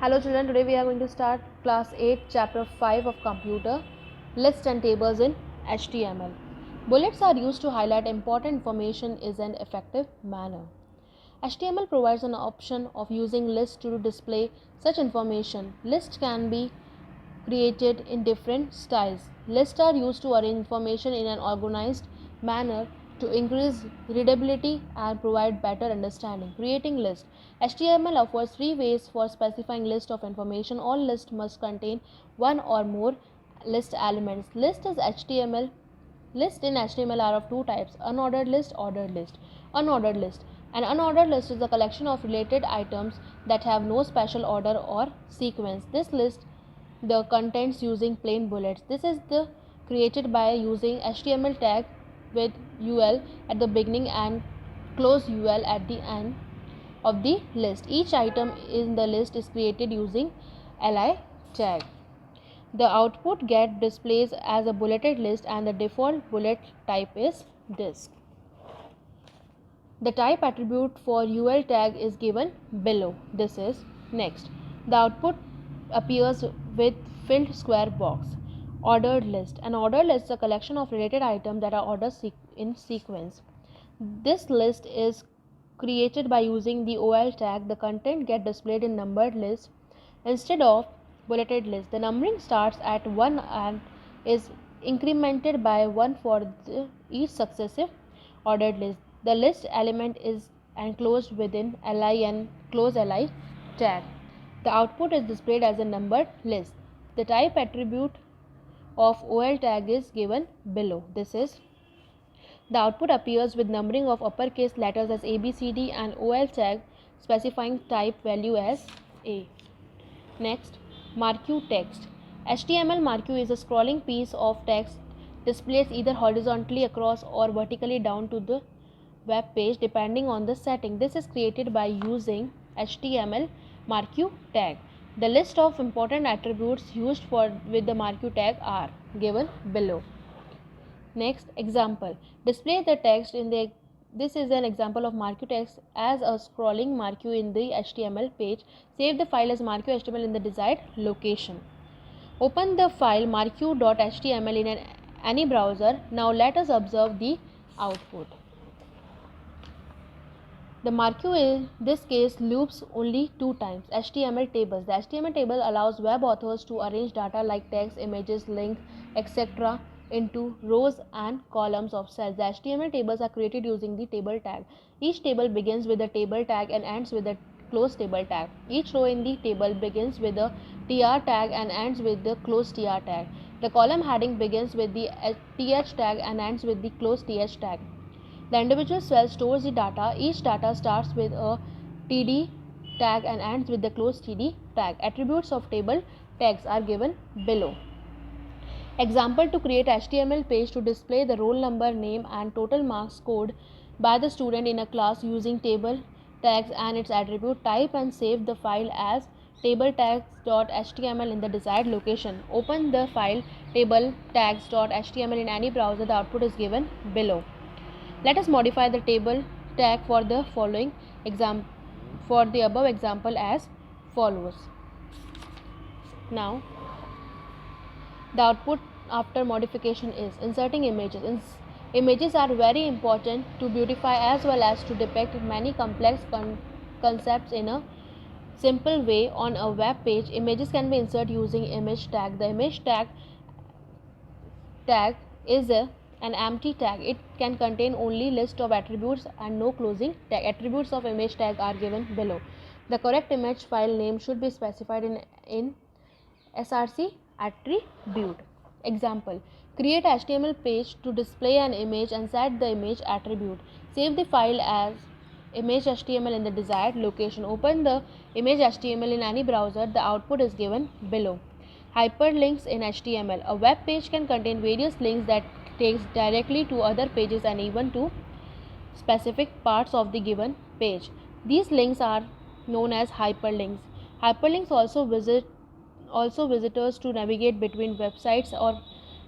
Hello children, today we are going to start class 8 chapter 5 of computer, lists and tables in HTML. Bullets are used to highlight important information in an effective manner. HTML provides an option of using lists to display such information. Lists can be created in different styles. Lists are used to arrange information in an organized manner to increase readability and provide better understanding. Creating list. HTML offers three ways for specifying list of information. All lists must contain one or more list elements. List in HTML are of two types: unordered list, ordered list. Unordered list. An unordered list is a collection of related items that have no special order or sequence. This list the contents using plain bullets. This is the created by using HTML tag with UL at the beginning and close UL at the end of the list. Each item in the list is created using li tag. The output get displays as a bulleted list and the default bullet type is disk. The type attribute for UL tag is given below. This is next. The output appears with filled square box. Ordered list. An ordered list is a collection of related items that are ordered in sequence. This list is created by using the OL tag. The content get displayed in numbered list instead of bulleted list. The numbering starts at 1 and is incremented by 1 for each successive ordered list. The list element is enclosed within li and close li tag. The output is displayed as a numbered list. The type attribute of OL tag is given below. This is the output appears with numbering of uppercase letters as A, B, C, D and OL tag specifying type value as A. Next, marquee text. HTML marquee is a scrolling piece of text displayed either horizontally across or vertically down to the web page depending on the setting. This is created by using HTML marquee tag. The list of important attributes used with the marquee tag are given below. Next, example. Display the text in the This is an example of marquee text as a scrolling marquee in the HTML page. Save the file as marquee HTML in the desired location. Open the file marquee.html in any browser. Now let us observe the output. The marquee in this case loops only two times. HTML tables. The HTML table allows web authors to arrange data like text, images, links, etc. into rows and columns of cells. The HTML tables are created using the table tag. Each table begins with a table tag and ends with a close table tag. Each row in the table begins with a tr tag and ends with the close tr tag. The column heading begins with the th tag and ends with the close th tag. The individual cell stores the data. Each data starts with a td tag and ends with the close td tag. Attributes of table tags are given below. Example: to create HTML page to display the roll number, name and total marks scored by the student in a class using table tags and its attribute. Type and save the file as tabletags.html in the desired location. Open the file tabletags.html in any browser. The output is given below. Let us modify the table tag for the above example as follows. Now, the output after modification is inserting images. Images are very important to beautify as well as to depict many complex concepts in a simple way on a web page. Images can be inserted using image tag. The image tag is an empty tag. It can contain only list of attributes and no closing tag. Attributes of image tag are given below. The correct image file name should be specified in src attribute. Example: create HTML page to display an image and set the image attribute. Save the file as image HTML in the desired location. Open the image HTML in any browser. The output is given below. Hyperlinks in HTML. A web page can contain various links that takes directly to other pages and even to specific parts of the given page. These links are known as hyperlinks. Hyperlinks also visitors to navigate between websites or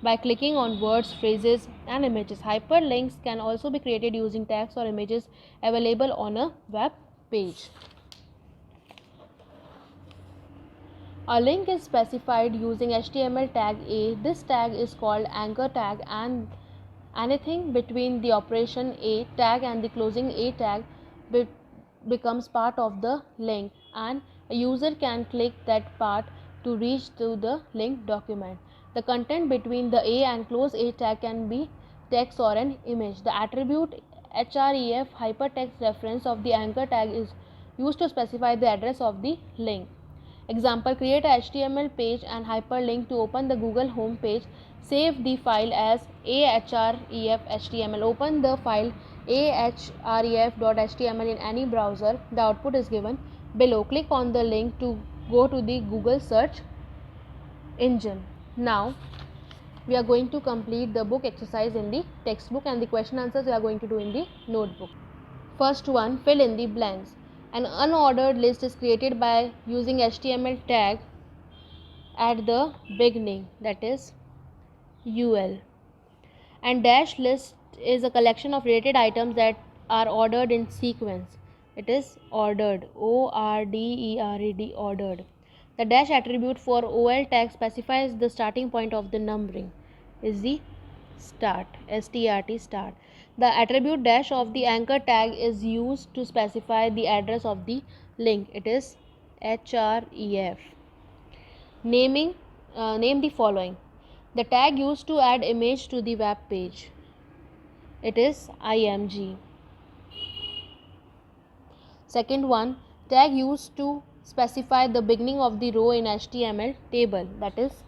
by clicking on words, phrases and images. Hyperlinks can also be created using tags or images available on a web page. A link is specified using HTML tag A. This tag is called anchor tag, and anything between the operation A tag and the closing A tag becomes part of the link, and a user can click that part to reach to the link document. The content between the A and close A tag can be text or an image. The attribute href hypertext reference of the anchor tag is used to specify the address of the link. Example: create a HTML page and hyperlink to open the Google home page. Save the file as ahref.html. Open the file ahref.html in any browser. The output is given below. Click on the link to go to the Google search engine. Now we are going to complete the book exercise in the textbook, and the question answers we are going to do in the notebook. First one, fill in the blanks. An unordered list is created by using HTML tag at the beginning, that is UL. And dash list is a collection of related items that are ordered in sequence. It is ordered, ORDERED, ordered. The dash attribute for OL tag specifies the starting point of the numbering, is the start, STRT, start. The attribute dash of the anchor tag is used to specify the address of the link. It is href. Name the following. The tag used to add image to the web page. It is img. Second one, tag used to specify the beginning of the row in HTML table, that is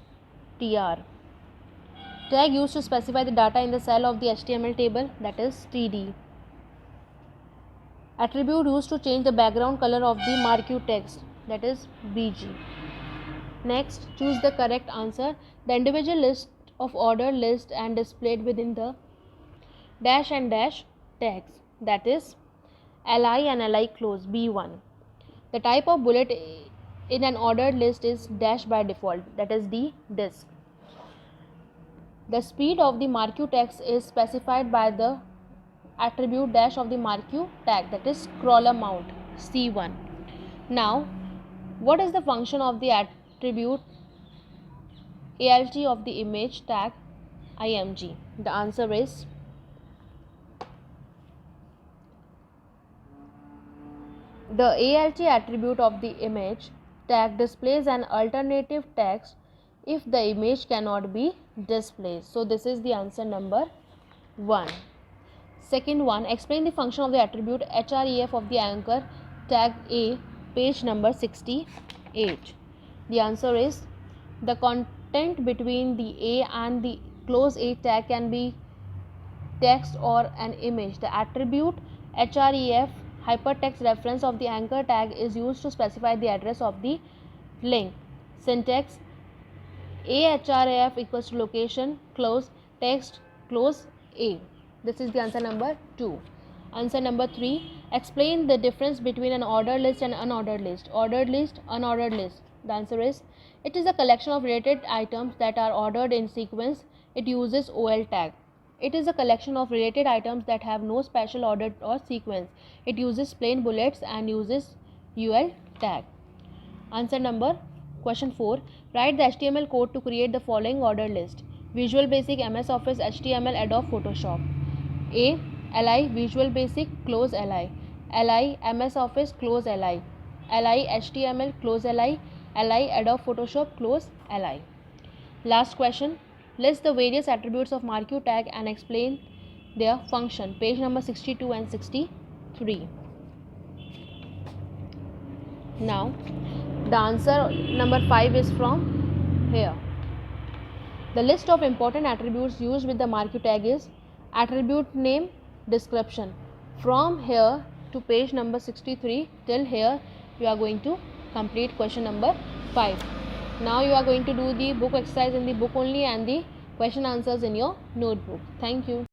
tr. Tag used to specify the data in the cell of the HTML table, that is td. Attribute used to change the background color of the marquee text, that is bg. Next, choose the correct answer. The individual list of ordered list and displayed within the dash and dash tags, that is li and li close, b1. The type of bullet in an ordered list is dash by default, that is the disk. The speed of the marquee text is specified by the attribute dash of the marquee tag, that is scroll amount, c1. Now, what is the function of the attribute alt of the image tag img? The answer is the alt attribute of the image tag displays an alternative text if the image cannot be displayed. So this is the answer number 1. Second one, explain the function of the attribute href of the anchor tag A, page number 68. The answer is the content between the A and the close A tag can be text or an image. The attribute href hypertext reference of the anchor tag is used to specify the address of the link. Syntax: ahref equals to location, close, text, close A. This is the answer number 2. Answer number 3, explain the difference between an ordered list and unordered list. Ordered list, unordered list. The answer is, it is a collection of related items that are ordered in sequence. It uses OL tag. It is a collection of related items that have no special order or sequence. It uses plain bullets and uses UL tag. Answer number question 4, write the HTML code to create the following ordered list. Visual Basic, MS Office, HTML, Adobe Photoshop. A. Li Visual Basic, close li. Li MS Office, close li. Li HTML, close li. Li Adobe Photoshop, close li. Last question, list the various attributes of marquee tag and explain their function. Page number 62 and 63. Now the answer number 5 is from here. The list of important attributes used with the marquee tag is attribute name, description. From here to page number 63 till here you are going to complete question number 5. Now you are going to do the book exercise in the book only and the question answers in your notebook. Thank you.